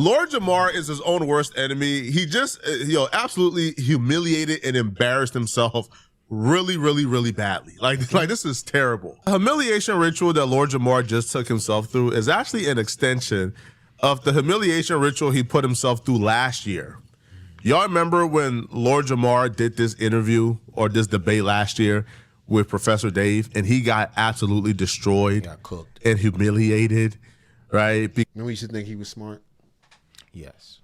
Lord Jamar is his own worst enemy. He just, absolutely humiliated and embarrassed himself really, really, really badly. Like this is terrible. A humiliation ritual that Lord Jamar just took himself through is actually an extension of the humiliation ritual he put himself through last year. Y'all remember when Lord Jamar did this interview or this debate last year with Professor Dave, and he got absolutely destroyed, got cooked, and humiliated, right? Remember, we should think he was smart. Yes.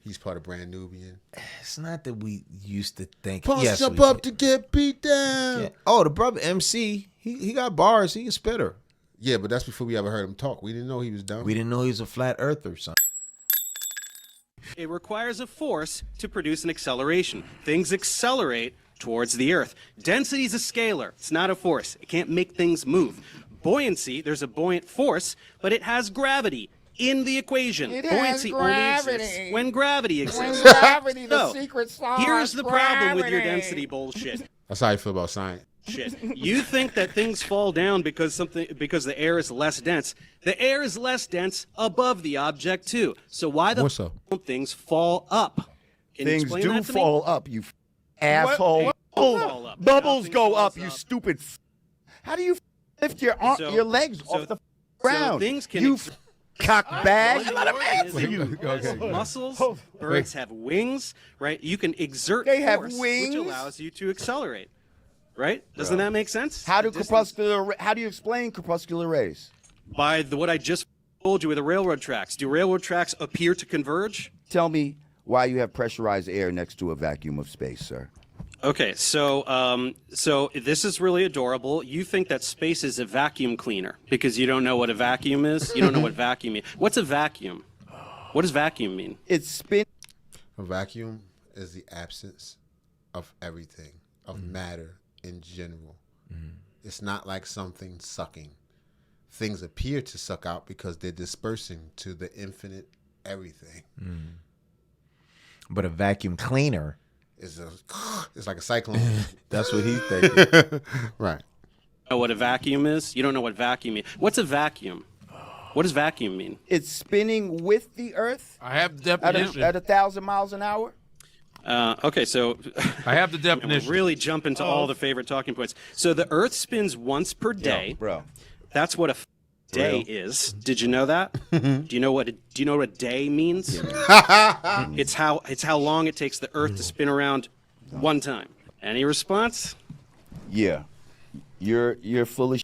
He's part of Brand Nubian. It's not that we used to think. Punch jump up to get beat down. Yeah. Oh, the brother MC, he got bars. He a spitter. Yeah, but that's before we ever heard him talk. We didn't know he was dumb. We didn't know he was a flat earther or something. It requires a force to produce an acceleration. Things accelerate towards the Earth. Density is a scalar. It's not a force. It can't make things move. Buoyancy, there's a buoyant force, but it has gravity in the equation. Buoyancy only exists when gravity exists. When gravity, the So, secret sauce. here's the problem with your gravity. density bullshit. That's how I feel about science. You think that things fall down because the air is less dense. The air is less dense above the object too. So why the don't things fall up? Can you Things explain do that to fall up, you asshole. fall up. Bubbles Nothing go falls up, you stupid. How do you lift your So- legs off the ground? things can you cock bag. Let him answer you. Muscles, birds have wings, right? You can exert They have force, wings? which allows you to accelerate, right? Doesn't that make sense? How do The distance- you explain corpuscular rays? By what I just told you with the railroad tracks. Do railroad tracks appear to converge? Tell me why you have pressurized air next to a vacuum of space, sir. Okay, so this is really adorable. You think that space is a vacuum cleaner because you don't know what a vacuum is. You don't know what vacuum means. What's a vacuum? What does vacuum mean? It's spin. A vacuum is the absence of everything, of matter in general. It's not like something sucking. Things appear to suck out because they're dispersing to the infinite everything. But a vacuum cleaner It's like a cyclone. That's what he's thinking. Right. Know what a vacuum is? You don't know what vacuum means. What's a vacuum? What does vacuum mean? It's spinning with the Earth I have the definition. at 1,000 miles an hour. Okay, so I have the we'll definition. really jump into all the favorite talking points. So the Earth spins once per day. Bro. That's what a day is. Did you know that? Do you know what a day means? It's how long it takes the Earth to spin around one time. Any response? Yeah. You're full of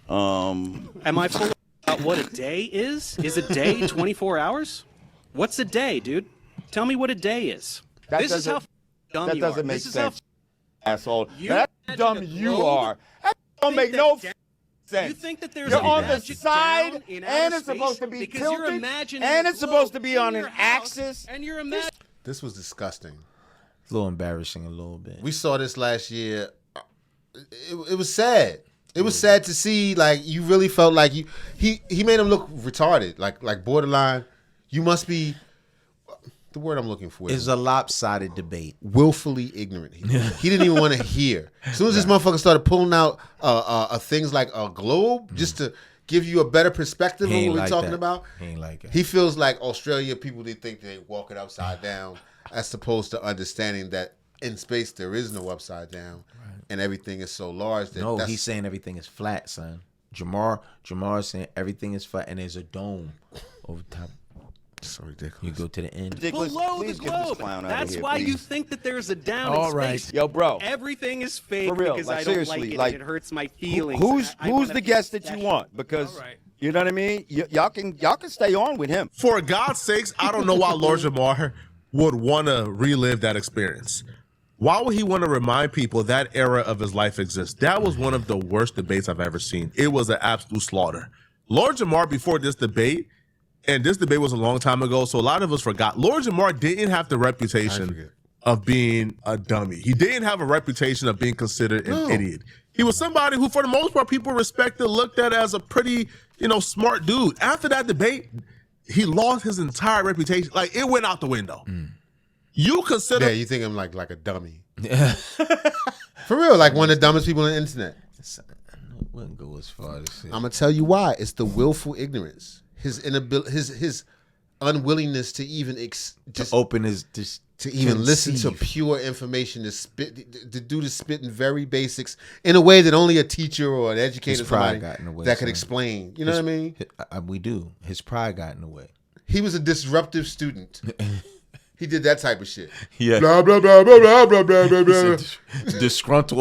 Am I full about what a day is? Is a day 24 hours? What's a day, dude? Tell me what a day is. This is how dumb that you are. doesn't make This is how sense, asshole. You That's how imagine dumb a you globe? are. That don't make that no down- sense. You think that there's You're a on the magic side, down in and outer it's supposed to space be because you're tilted, imagining and a it's supposed to globe be on in an your house, axis. and you're imagining. This was disgusting. A little embarrassing, a little bit. We saw this last year. It was sad. It was sad to see. Like, you really felt like he made him look retarded, like borderline. You must be. The word I'm looking for It's a lopsided debate. willfully ignorant. He didn't even want to hear. As soon as this motherfucker started pulling out things like a globe just to give you a better perspective of He what ain't we're like talking that. about, He ain't like it. he feels like Australia people, they think they walk it upside down, as opposed to understanding that in space there is no upside down, and everything is so large that No, that's, he's saying everything is flat, son. Jamar's saying everything is flat and there's a dome over top. so ridiculous. You go to the end. Ridiculous. Below Please the get this globe. clown out That's of here, why you please. think that there's a down All in right. space. Yo, bro. Everything is fake For real, because like, I don't seriously, like it. like, And it hurts my feelings. Who's I wanna the be guest that you special. want? Because All right. you know what I mean. Y'all can stay on with him. For God's sakes, I don't know why Lord Jamar would want to relive that experience. Why would he want to remind people that era of his life exists? That was one of the worst debates I've ever seen. It was an absolute slaughter. Lord Jamar, before this debate, and this debate was a long time ago, so a lot of us forgot. Lord Jamar didn't have the reputation of being a dummy. He didn't have a reputation of being considered an idiot. He was somebody who, for the most part, people respected, looked at as a pretty, smart dude. After that debate, he lost his entire reputation. Like, it went out the window. You consider... Yeah, you think I'm like a dummy. For real, like one of the dumbest people on the internet. I wouldn't go as far as I'm gonna tell you why. It's the willful ignorance. His inability, his unwillingness to even to open his to even listen to pure information, to do the spitting very basics in a way that only a teacher or an educator that could explain. You know what I mean? We do. His pride got in the way. He was a disruptive student. He did that type of shit. Yeah. Blah, blah, blah, blah, blah, blah, blah, blah, blah. Disgruntled.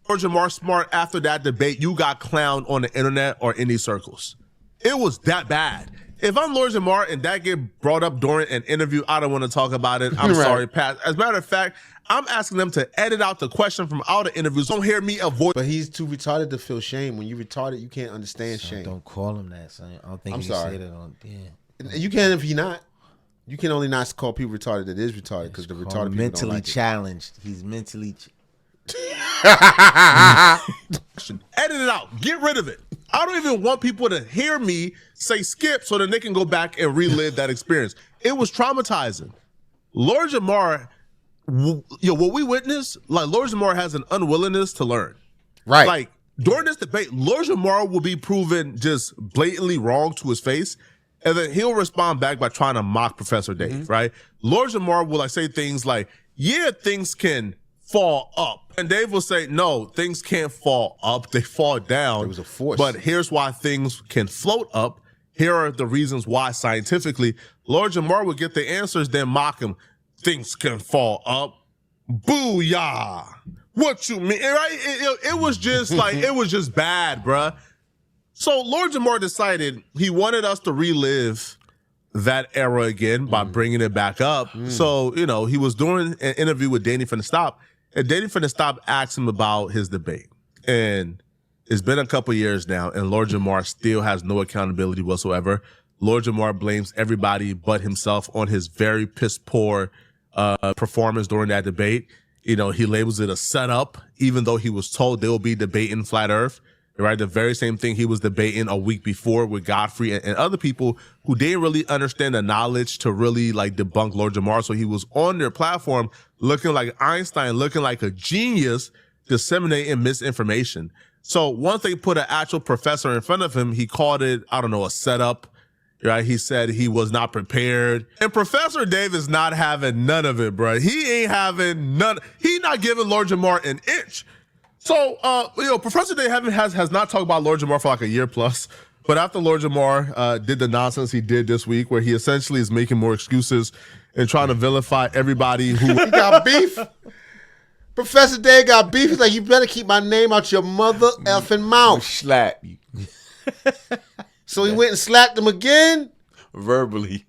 Lord Jamar Smart, after that debate, you got clowned on the internet or in these circles. It was that bad. If I'm Lord Jamar and that get brought up during an interview, I don't want to talk about it. I'm sorry, Pat. As a matter of fact, I'm asking them to edit out the question from all the interviews. Don't hear me avoid. But he's too retarded to feel shame. When you retarded, you can't understand shame. Don't call him that, son. I don't think I'm you sorry. can say that on. Yeah. You can if he not. You can only not call people retarded that is retarded because the retarded people mentally don't like challenged. He's mentally. Edit it out. Get rid of it. I don't even want people to hear me say skip so that they can go back and relive that experience. It was traumatizing. Lord Jamar, what we witnessed, like Lord Jamar has an unwillingness to learn. Right. Like during this debate, Lord Jamar will be proven just blatantly wrong to his face. And then he'll respond back by trying to mock Professor Dave, right? Lord Jamar will say things like, yeah, things can fall up. And Dave will say, no, things can't fall up. They fall down. There was a force. But here's why things can float up. Here are the reasons why scientifically. Lord Jamar will get the answers, then mock him. Things can fall up. Booyah. What you mean? Right? It was just like, it was just bad, bruh. So Lord Jamar decided he wanted us to relive that era again by bringing it back up. So, he was doing an interview with Danny Finna Stop, and Danny Finna Stop asked him about his debate. And it's been a couple years now, and Lord Jamar still has no accountability whatsoever. Lord Jamar blames everybody but himself on his very piss-poor performance during that debate. He labels it a setup, even though he was told they will be debating Flat Earth. Right, the very same thing he was debating a week before with Godfrey and other people who didn't really understand the knowledge to really like debunk Lord Jamar. So he was on their platform looking like Einstein, looking like a genius, disseminating misinformation. So once they put an actual professor in front of him, he called it, a setup. Right, he said he was not prepared, and Professor Dave is not having none of it, bro. He ain't having none. He not giving Lord Jamar an inch. So, Professor Dave has not talked about Lord Jamar for like a year plus. But after Lord Jamar did the nonsense he did this week, where he essentially is making more excuses and trying to vilify everybody who he got beef. Professor Dave got beef. He's like, you better keep my name out your mother effing mouth. Slap you. So he went and slapped him again? Verbally.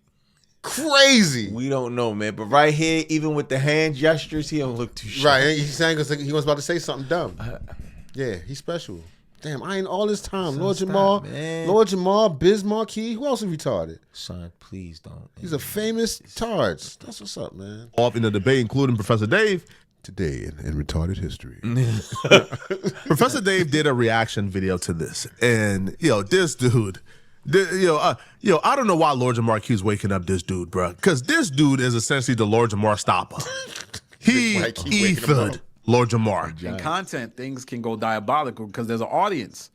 Crazy. We don't know, man. But right here, even with the hand gestures, he don't look too shy. Right. He's saying he was about to say something dumb. Yeah, he's special. Damn, I ain't all this time. Lord Jamar, Biz Marquis. Who else is retarded? Son, please don't. He's a famous tards. That's what's up, man. Off in the debate, including Professor Dave. Today in retarded history. Professor Dave did a reaction video to this. And, this dude... I don't know why Lord Jamar keeps waking up this dude, bro. Because this dude is essentially the Lord Jamar stopper. He ethered Lord Jamar. In content, things can go diabolical because there's an audience.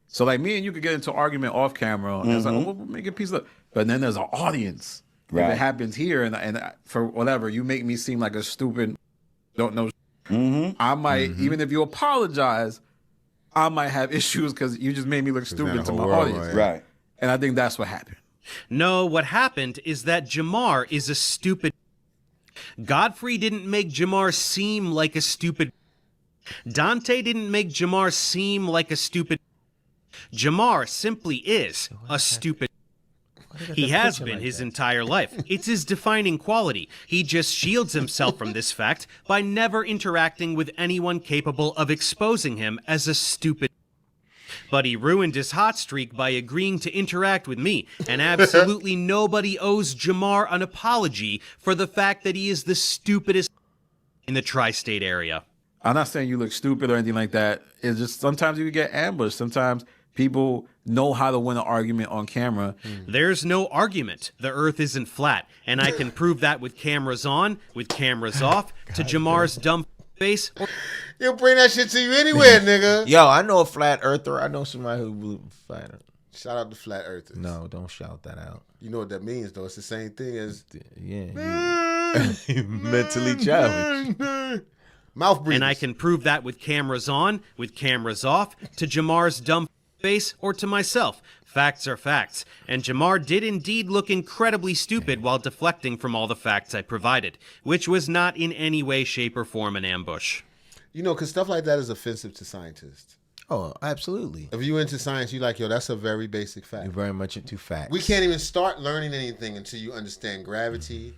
So like me and you could get into an argument off camera, and it's like, we'll make a piece of, but then there's an audience. Right. If it happens here, and for whatever, you make me seem like a stupid, don't know. I might, even if you apologize, I might have issues because you just made me look stupid to my audience. Right. And I think that's what happened. No, what happened is that Jamar is a stupid. Godfrey didn't make Jamar seem like a stupid. Dante didn't make Jamar seem like a stupid. Jamar simply is a stupid. He has been his entire life. It's his defining quality. He just shields himself from this fact by never interacting with anyone capable of exposing him as a stupid. But he ruined his hot streak by agreeing to interact with me, and absolutely nobody owes Jamar an apology for the fact that he is the stupidest in the tri-state area. I'm not saying you look stupid or anything like that. It's just sometimes you get ambushed. Sometimes people know how to win an argument on camera. There's no argument. The earth isn't flat, and I can prove that with cameras on, with cameras off, to Jamar's dumb face. He'll bring that shit to you anywhere, nigga. Yo, I know a flat earther. I know somebody who believes flat earth. Shout out to flat earthers. No, don't shout that out. You know what that means, though. It's the same thing as Yeah, you mentally challenged. mouth breathing. And I can prove that with cameras on, with cameras off, to Jamar's dumb face, or to myself. Facts are facts. And Jamar did indeed look incredibly stupid while deflecting from all the facts I provided, which was not in any way, shape, or form an ambush. You know, because stuff like that is offensive to scientists. Oh, absolutely. If you into science, you like, yo, that's a very basic fact. You're very much into facts. We can't even start learning anything until you understand gravity.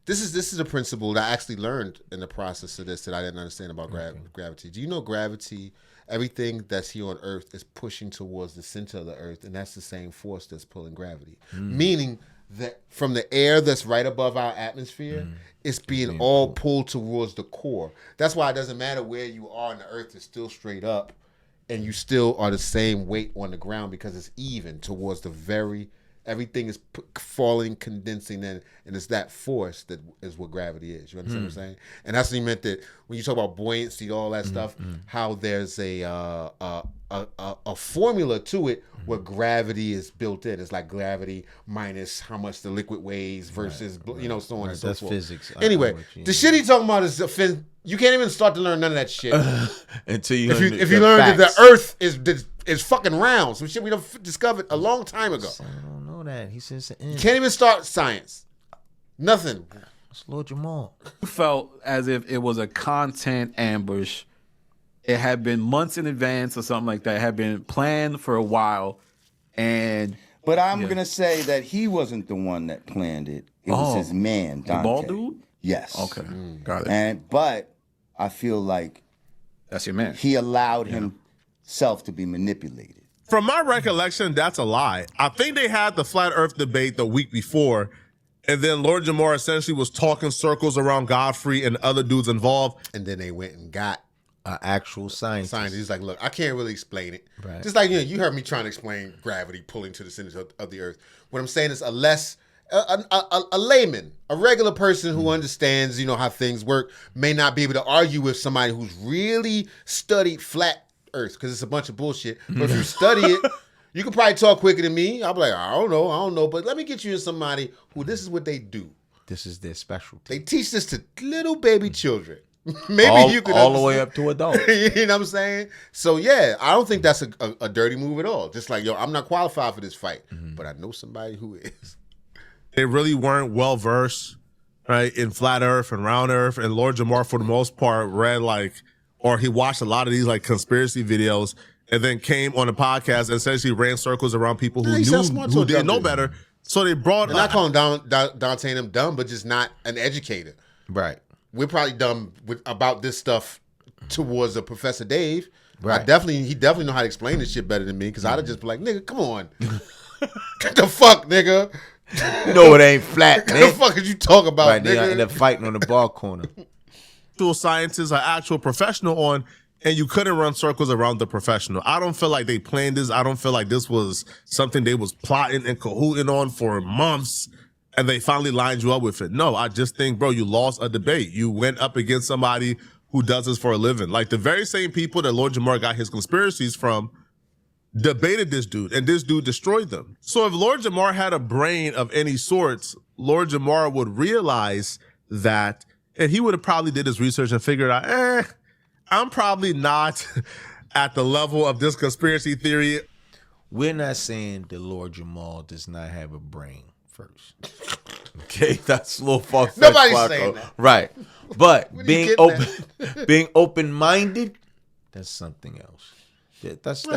This is a principle that I actually learned in the process of this that I didn't understand about gravity. Do you know gravity, everything that's here on Earth is pushing towards the center of the Earth, and that's the same force that's pulling gravity. Meaning that from the air that's right above our atmosphere, it's being all pulled towards the core. That's why it doesn't matter where you are on the Earth, it's still straight up, and you still are the same weight on the ground because it's even towards the very, everything is falling, condensing, and it's that force that is what gravity is. You understand what I'm saying? And that's what he meant, that when you talk about buoyancy, all that stuff, how there's a formula to it where gravity is built in. It's like gravity minus how much the liquid weighs versus, you know, so on and so That's forth. physics. Anyway, the shit he talking about is you can't even start to learn none of that shit Until you if you learn that the Earth is fucking round. Some shit we done discovered a long time ago. I don't know that. He says the You end. can't even start science. Nothing. It's Lord Jamar. Felt as if it was a content ambush. It had been months in advance or something like that. It had been planned for a while. And But I'm going to say that he wasn't the one that planned it. It was his man, Dante. the bald dude? Yes. Okay. Got it. But I feel like That's your man. he allowed himself to be manipulated. From my recollection, that's a lie. I think they had the flat earth debate the week before, and then Lord Jamar essentially was talking circles around Godfrey and other dudes involved. And then they went and got Actual science. science. He's like, look, I can't really explain it. Right. Just like, you heard me trying to explain gravity pulling to the center of the Earth. What I'm saying is a layman, a regular person who understands, how things work, may not be able to argue with somebody who's really studied flat Earth, because it's a bunch of bullshit. But if you study it, you can probably talk quicker than me. I'll be like, I don't know. But let me get you to somebody who this is what they do. This is their specialty. They teach this to little baby children. Maybe you could all the way up to adults. You know what I'm saying? So yeah, I don't think that's a dirty move at all. Just like, I'm not qualified for this fight, but I know somebody who is. They really weren't well versed, right, in flat Earth and round Earth. And Lord Jamar, for the most part, he watched a lot of these conspiracy videos, and then came on a podcast and essentially ran circles around people who didn't know better. So they brought. And not calling Dante and them dumb, but just not an educator. Right. We're probably dumb about this stuff towards a Professor Dave. Right. He definitely know how to explain this shit better than me, because I'd have just be like, nigga, come on. What the fuck, nigga? No, it ain't flat, What man. the fuck did you talk about, Right, nigga? they end up fighting on the bar corner. Actual scientists, an actual professional on, and you couldn't run circles around the professional. I don't feel like they planned this. I don't feel like this was something they was plotting and cahooting on for months, and they finally lined you up with it. No, I just think, bro, you lost a debate. You went up against somebody who does this for a living. Like the very same people that Lord Jamar got his conspiracies from debated this dude, and this dude destroyed them. So if Lord Jamar had a brain of any sorts, Lord Jamar would realize that, and he would have probably did his research and figured out, I'm probably not at the level of this conspiracy theory. We're not saying that Lord Jamar does not have a brain first. Okay, that's a little far-fetched. Nobody's saying that. Right. But Where being you open, being open-minded, that's something else. That's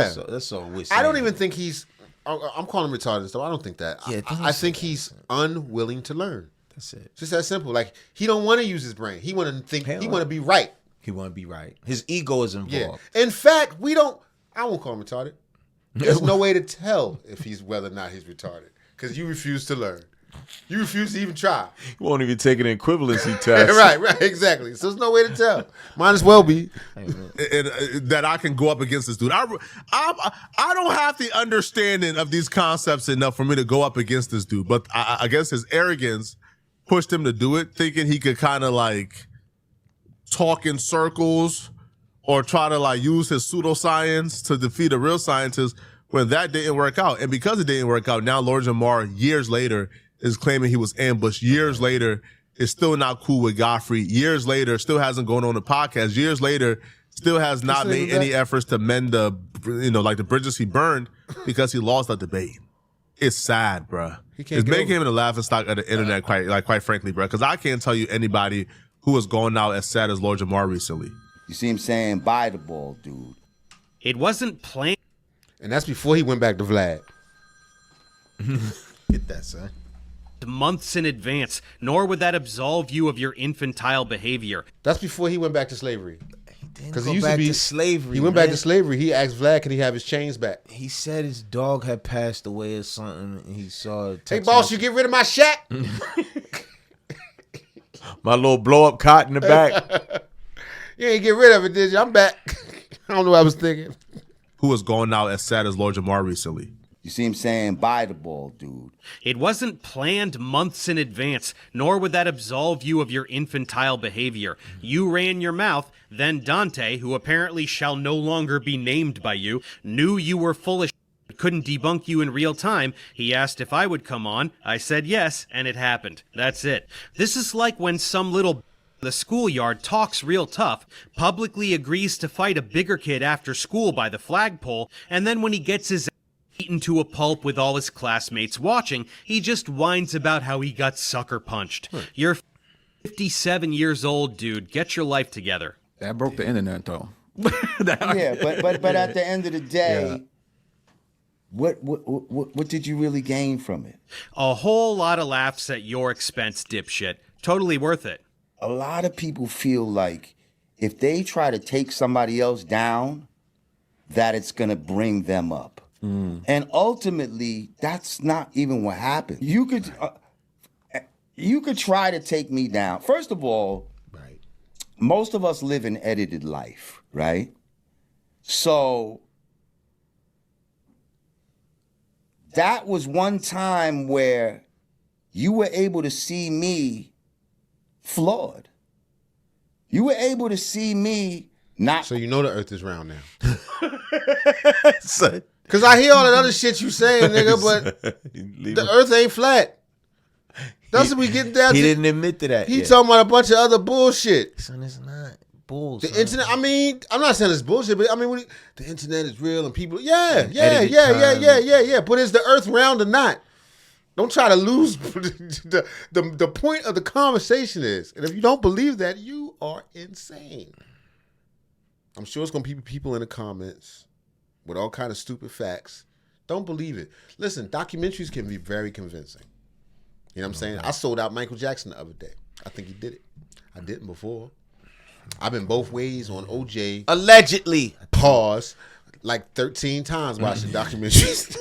all we're saying. I don't even think he's. I'm calling him retarded stuff. I don't think that. Yeah, I think he's unwilling to learn. That's it. Just that simple. Like, he don't want to use his brain. He want to think. Hell He no. want to be right. He want to be right. His ego is involved. Yeah. In fact, we don't. I won't call him retarded. There's no way to tell if he's whether or not he's retarded, because you refuse to learn. You refuse to even try. He won't even take an equivalency test. Right, exactly. So there's no way to tell. Might as well be. That I can go up against this dude. I don't have the understanding of these concepts enough for me to go up against this dude, but I guess his arrogance pushed him to do it, thinking he could kind of talk in circles or try to use his pseudoscience to defeat a real scientist, when that didn't work out. And because it didn't work out, now Lord Jamar, years later, is claiming he was ambushed. Years later, is still not cool with Godfrey. Years later, still hasn't gone on the podcast. Years later, still has not made any efforts to mend the bridges he burned because he lost that debate. It's sad, bruh. It's making him the laughing stock of the internet, quite frankly, bruh. Because I can't tell you anybody who has gone out as sad as Lord Jamar recently. You see him saying, buy the ball, dude. It wasn't planned. And that's before he went back to Vlad. Get that, son. Months in advance, nor would that absolve you of your infantile behavior. That's before he went back to slavery. Because he used to be slavery. He went back to slavery. He asked Vlad, can he have his chains back? He said his dog had passed away or something. And he saw. Hey, boss, you get rid of my shack? My little blow up cot in the back. You ain't get rid of it, did you? I'm back. I don't know what I was thinking. Who has gone out as sad as Lord Jamar recently? You see him saying, buy the ball, dude. It wasn't planned months in advance, nor would that absolve you of your infantile behavior. You ran your mouth, then Dante, who apparently shall no longer be named by you, knew you were full of shit, couldn't debunk you in real time. He asked if I would come on. I said yes, and it happened. That's it. This is like when some little the schoolyard talks real tough, publicly agrees to fight a bigger kid after school by the flagpole, and then when he gets his eaten to a pulp with all his classmates watching, he just whines about how he got sucker punched. You're 57 years old, dude. Get your life together. That broke the internet, though. Yeah, but at the end of the day, what did you really gain from it? A whole lot of laughs at your expense, dipshit. Totally worth it. A lot of people feel like if they try to take somebody else down, that it's going to bring them up. And ultimately, that's not even what happened. You could try to take me down. First of all, most of us live an edited life, right? So that was one time where you were able to see me flawed. You were able to see me not. So you know the earth is round now. Son. Because I hear all that other shit you saying, nigga, but the earth ain't flat. That's what we getting down to. He didn't admit to that. He talking about a bunch of other bullshit. Son, it's not bullshit. The internet, I mean, I'm not saying it's bullshit, but I mean, the internet is real and people, yeah. But is the earth round or not? Don't try to lose the point of the conversation is. And if you don't believe that, you are insane. I'm sure it's going to be people in the comments with all kind of stupid facts. Don't believe it. Listen, documentaries can be very convincing. You know what I'm saying? I sold out Michael Jackson the other day. I think he did it. I didn't before. I've been both ways on OJ. Allegedly. Pause. Like 13 times watching documentaries.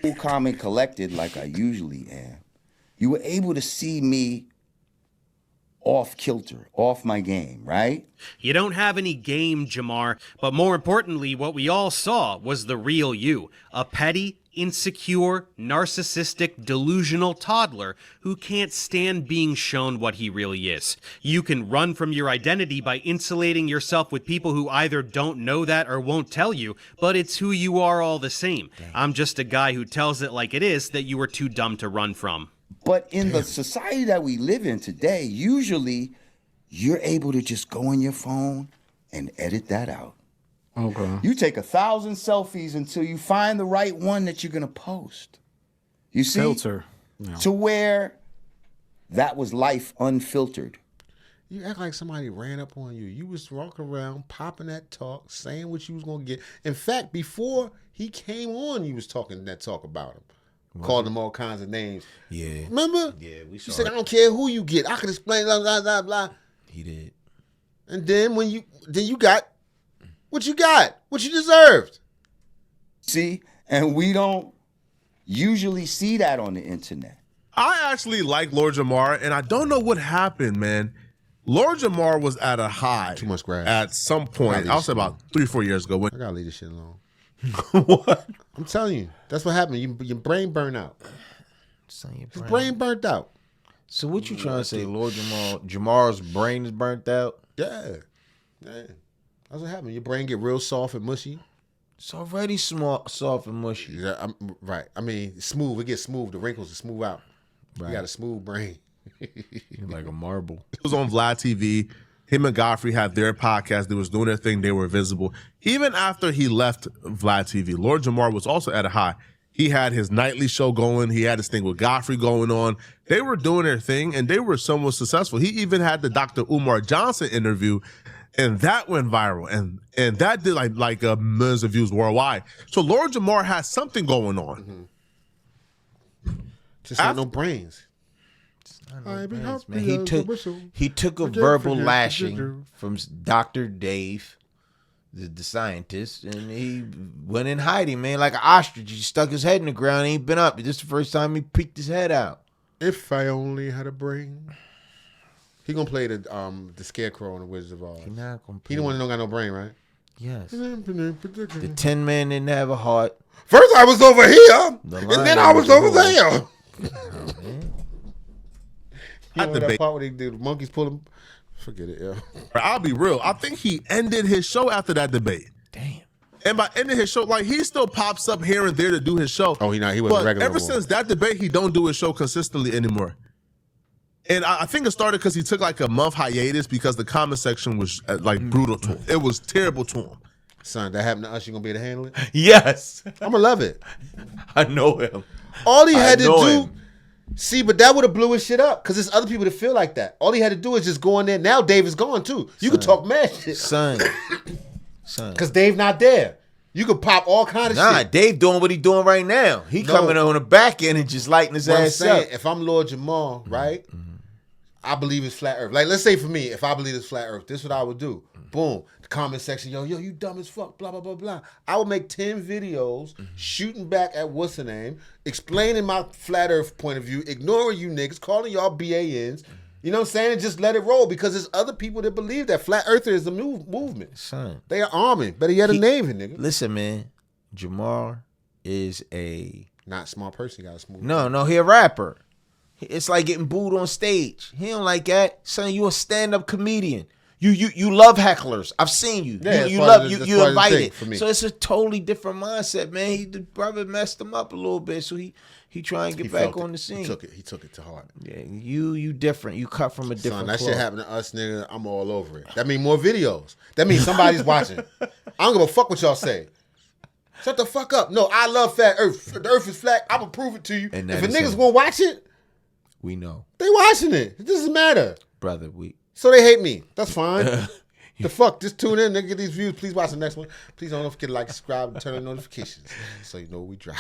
Cool, calm, and collected like I usually am. You were able to see me off kilter, off my game, right? You don't have any game, Jamar, but more importantly, what we all saw was the real you. A petty, insecure, narcissistic, delusional toddler who can't stand being shown what he really is. You can run from your identity by insulating yourself with people who either don't know that or won't tell you, but it's who you are all the same. I'm just a guy who tells it like it is that you were too dumb to run from. But in the society that we live in today, usually you're able to just go on your phone and edit that out. Okay. You take 1,000 selfies until you find the right one that you're going to post. You see? Filter. No. To where that was life unfiltered. You act like somebody ran up on you. You was walking around, popping that talk, saying what you was going to get. In fact, before he came on, you was talking that talk about him. Called him all kinds of names. Yeah. Remember? Yeah, we saw You said, it. I don't care who you get. I can explain, blah, blah, blah, blah. He did. And then you got what you got, what you deserved. See? And we don't usually see that on the internet. I actually like Lord Jamar, and I don't know what happened, man. Lord Jamar was at a high. Too much grass. At some point. I'll say about 3 or 4 years ago. I gotta leave this shit alone. What? I'm telling you, that's what happened. Your brain burned out. Son, your His brain. brain burnt out. So what you trying to say, Lord Jamar's brain is burnt out? Yeah. That's what happened. Your brain get real soft and mushy. It's already small, soft and mushy. Yeah, right. I mean, smooth. It gets smooth. The wrinkles are smooth out. Right. You got a smooth brain. You're like a marble. It was on Vlad TV. Him and Godfrey had their podcast. They was doing their thing. They were visible. Even after he left Vlad TV, Lord Jamar was also at a high. He had his nightly show going. He had his thing with Godfrey going on. They were doing their thing, and they were somewhat successful. He even had the Dr. Umar Johnson interview, and that went viral. And that did like millions of views worldwide. So Lord Jamar has something going on. Just not no brains. Man, he took a verbal lashing from Dr. Dave, the scientist, and he went in hiding, man, like an ostrich. He stuck his head in the ground, ain't been up. This is the first time he peeked his head out. If I only had a brain. He gonna play the Scarecrow in the Wizard of Oz. He not gonna play. He the one that don't got no brain, right? Yes. The 10 Men didn't have a heart. First I was over here, and then I was over there. You know that part where the monkeys pull him? Forget it, yeah. I'll be real. I think he ended his show after that debate. Damn. And by ending his show, like he still pops up here and there to do his show. Oh, he wasn't but regular. Ever since that debate, he don't do his show consistently anymore. And I think it started because he took like a month hiatus because the comment section was like brutal to him. It was terrible to him. Son, that happened to us. You gonna be able to handle it? Yes. I'm gonna love it. I know him. All he had to do. him. See, but that would have blew his shit up because there's other people that feel like that. All he had to do is just go in there. Now Dave is gone too. You can talk mad shit. Son. Because Dave not there. You could pop all kind of shit. Nah, Dave doing what he doing right now. He coming on the back end and just lighting his ass up. If I'm Lord Jamar, right, I believe it's flat earth. Like, let's say for me, if I believe it's flat earth, this is what I would do. Boom. The comment section, yo, you dumb as fuck, blah, blah, blah, blah. I would make 10 videos shooting back at what's the name, explaining my flat earth point of view, ignoring you niggas, calling y'all BANs. You know what I'm saying? And just let it roll because there's other people that believe that flat earther is a new movement. Son. They are arming. Better yet, a Navy, nigga. Listen, man. Jamar is a... Not smart person. Got a smooth. No, he a rapper. It's like getting booed on stage. He don't like that. Son, you a stand-up comedian. You love hecklers. I've seen you. Yeah, you invited. For me. So it's a totally different mindset, man. The brother messed him up a little bit, so he try and get back on the scene. He took it to heart. Yeah, you different. You cut from a different Son, that cloth. shit happened to us, nigga. I'm all over it. That means more videos. That means somebody's watching. I don't give a fuck what y'all say. Shut the fuck up. No, I love flat earth. The earth is flat. I'm gonna prove it to you. And if that a is niggas him. gonna watch it, We know. they watching it. It doesn't matter. Brother, So they hate me. That's fine. The fuck? Just tune in, nigga. Get these views. Please watch the next one. Please don't forget to like, subscribe, and turn on notifications so you know we drop.